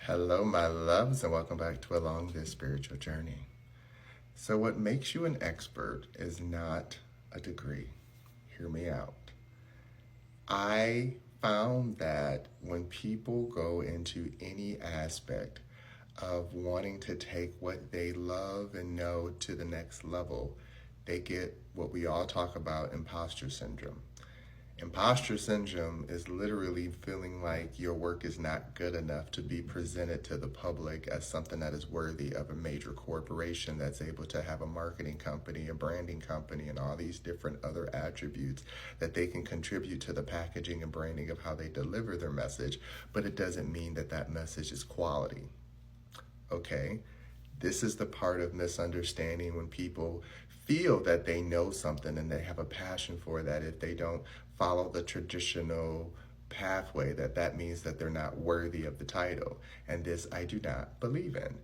Hello, my loves, and welcome back to Along This Spiritual Journey. So, what makes you an expert is not a degree. Hear me out. I found that when people go into any aspect of wanting to take what they love and know to the next level, they get what we all talk about, imposter syndrome. Imposter syndrome is literally feeling like your work is not good enough to be presented to the public as something that is worthy of a major corporation that's able to have a marketing company, a branding company, and all these different other attributes that they can contribute to the packaging and branding of how they deliver their message, but it doesn't mean that that message is quality. Okay? This is the part of misunderstanding when people feel that they know something and they have a passion for that. If they don't follow the traditional pathway, that means that they're not worthy of the title. And this I do not believe in.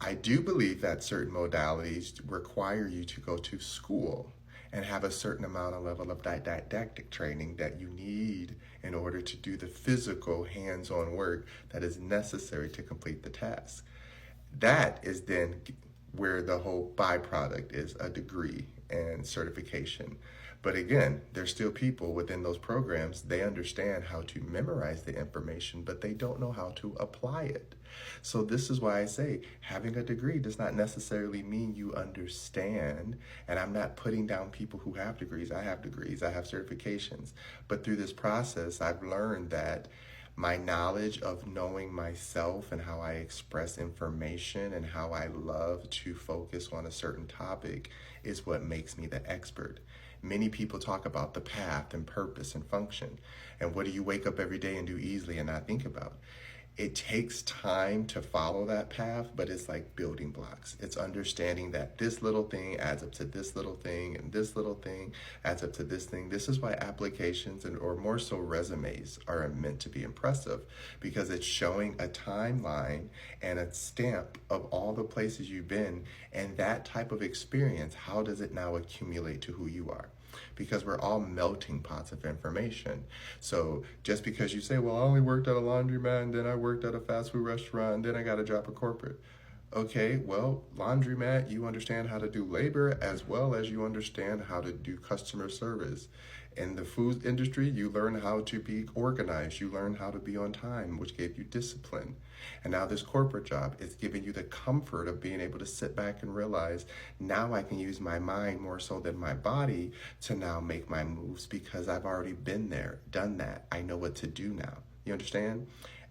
I do believe that certain modalities require you to go to school and have a certain amount of level of didactic training that you need in order to do the physical hands-on work that is necessary to complete the task. That is then where the whole byproduct is a degree and certification. But again, there's still people within those programs, they understand how to memorize the information, but they don't know how to apply it. So this is why I say having a degree does not necessarily mean you understand. And I'm not putting down people who have degrees. I have degrees, I have certifications. But through this process, I've learned that my knowledge of knowing myself and how I express information and how I love to focus on a certain topic is what makes me the expert. Many people talk about the path and purpose and function. And what do you wake up every day and do easily and not think about? It takes time to follow that path, but it's like building blocks. It's understanding that this little thing adds up to this little thing, and this little thing adds up to this thing. This is why applications or more so resumes are meant to be impressive, because it's showing a timeline and a stamp of all the places you've been, and that type of experience, how does it now accumulate to who you are? Because we're all melting pots of information. So just because you say, well, I only worked at a laundromat, and then I worked at a fast food restaurant, and then I got a job at corporate. Okay, well, laundromat, you understand how to do labor as well as you understand how to do customer service. In the food industry, you learn how to be organized. You learn how to be on time, which gave you discipline. And now this corporate job is giving you the comfort of being able to sit back and realize now I can use my mind more so than my body to now make my moves because I've already been there, done that. I know what to do now. You understand?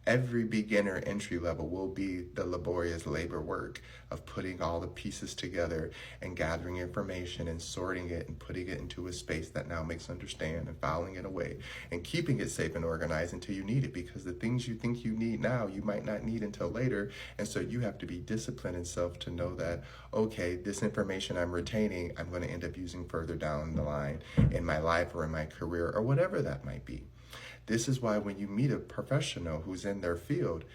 Every beginner entry level will be the laborious labor work of putting all the pieces together and gathering information and sorting it and putting it into a space that now makes understand and filing it away and keeping it safe and organized until you need it, because the things you think you need now, you might not need until later. And so you have to be disciplined in self to know that, okay, this information I'm retaining, I'm going to end up using further down the line in my life or in my career or whatever that might be. This is why when you meet a professional who's in their field,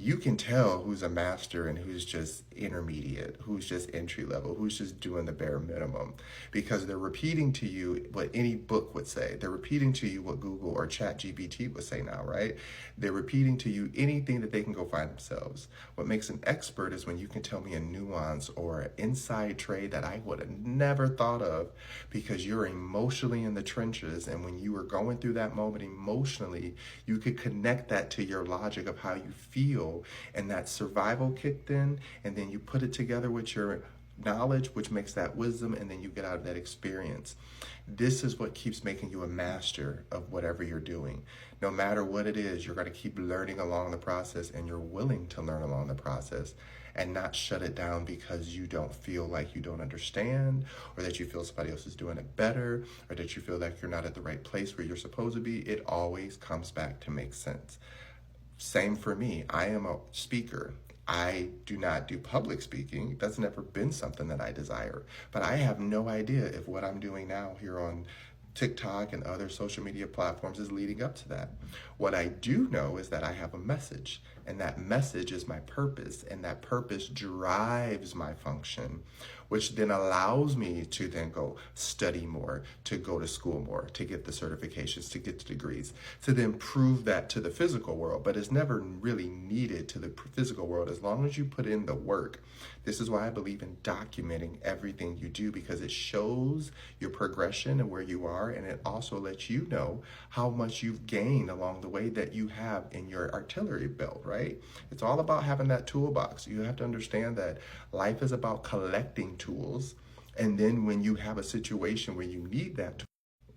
you can tell who's a master and who's just intermediate, who's just entry level, who's just doing the bare minimum, because they're repeating to you what any book would say. They're repeating to you what Google or ChatGPT would say now, right? They're repeating to you anything that they can go find themselves. What makes an expert is when you can tell me a nuance or an inside trade that I would have never thought of, because you're emotionally in the trenches, and when you were going through that moment emotionally, you could connect that to your logic of how you feel, and that survival kicked in, and then you put it together with your knowledge, which makes that wisdom, and then you get out of that experience. This is what keeps making you a master of whatever you're doing. No matter what it is, you're going to keep learning along the process, and you're willing to learn along the process and not shut it down because you don't feel like you don't understand, or that you feel somebody else is doing it better, or that you feel like you're not at the right place where you're supposed to be. It always comes back to make sense. Same for me. I am a speaker. I do not do public speaking. That's never been something that I desire. But I have no idea if what I'm doing now here on TikTok and other social media platforms is leading up to that. What I do know is that I have a message, and that message is my purpose, and that purpose drives my function. which then allows me to then go study more, to go to school more, to get the certifications, to get the degrees, to then prove that to the physical world. But it's never really needed to the physical world as long as you put in the work. This is why I believe in documenting everything you do, because it shows your progression and where you are, and it also lets you know how much you've gained along the way that you have in your artillery belt, right? It's all about having that toolbox. You have to understand that life is about collecting tools, and then when you have a situation where you need that tool,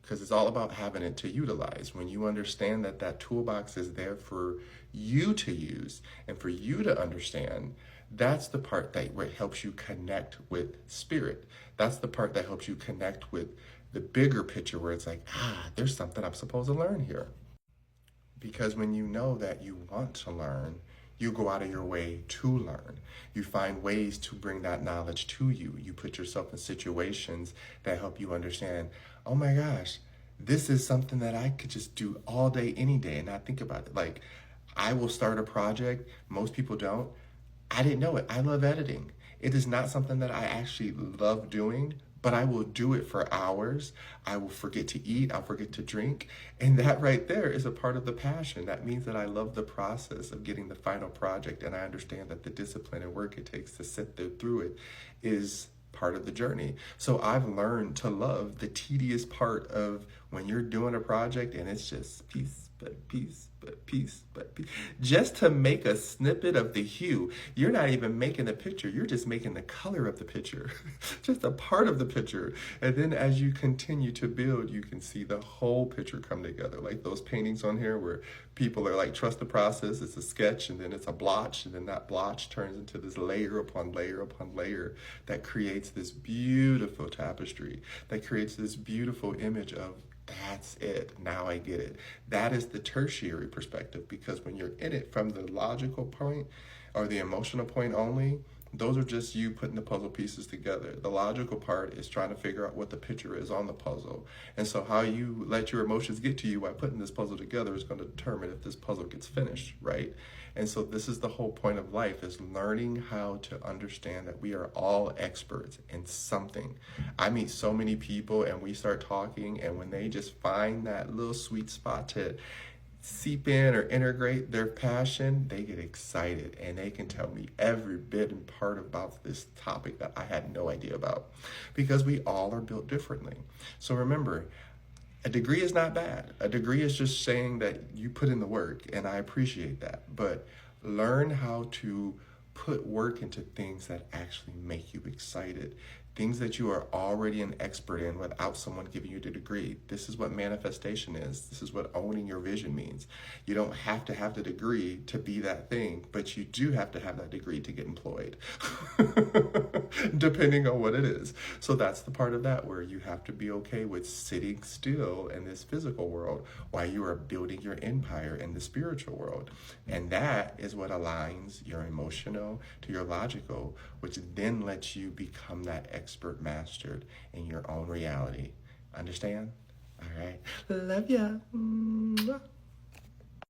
because it's all about having it to utilize. When you understand that that toolbox is there for you to use and for you to understand, that's the part that where it helps you connect with spirit. That's the part that helps you connect with the bigger picture, where it's like, there's something I'm supposed to learn here. Because when you know that you want to learn, you go out of your way to learn. You find ways to bring that knowledge to you. You put yourself in situations that help you understand, oh my gosh, this is something that I could just do all day, any day, and not think about it. Like, I will start a project. Most people don't. I didn't know it. I love editing. It is not something that I actually love doing, but I will do it for hours. I will forget to eat. I'll forget to drink. And that right there is a part of the passion. That means that I love the process of getting the final project. And I understand that the discipline and work it takes to sit there through it is part of the journey. So I've learned to love the tedious part of when you're doing a project and it's just piece, but piece, but piece, but piece. Just to make a snippet of the hue. You're not even making the picture. You're just making the color of the picture. Just a part of the picture. And then as you continue to build, you can see the whole picture come together. Like those paintings on here where people are like, trust the process. It's a sketch and then it's a blotch. And then that blotch turns into this layer upon layer upon layer that creates this beautiful tapestry, that creates this beautiful image of, that's it. Now I get it. That is the tertiary perspective, because when you're in it from the logical point or the emotional point only, those are just you putting the puzzle pieces together. The logical part is trying to figure out what the picture is on the puzzle. And so how you let your emotions get to you by putting this puzzle together is going to determine if this puzzle gets finished, right? And so this is the whole point of life, is learning how to understand that we are all experts in something. I meet so many people and we start talking, and when they just find that little sweet spot to seep in or integrate their passion, they get excited and they can tell me every bit and part about this topic that I had no idea about, because we all are built differently. So remember, a degree is not bad. A degree is just saying that you put in the work, and I appreciate that. But learn how to put work into things that actually make you excited, things that you are already an expert in without someone giving you the degree. This is what manifestation is. This is what owning your vision means. You don't have to have the degree to be that thing, but you do have to have that degree to get employed, depending on what it is. So that's the part of that where you have to be okay with sitting still in this physical world while you are building your empire in the spiritual world. And that is what aligns your emotional to your logical, which then lets you become that expert mastered in your own reality. Understand? All right. Love ya. Mwah.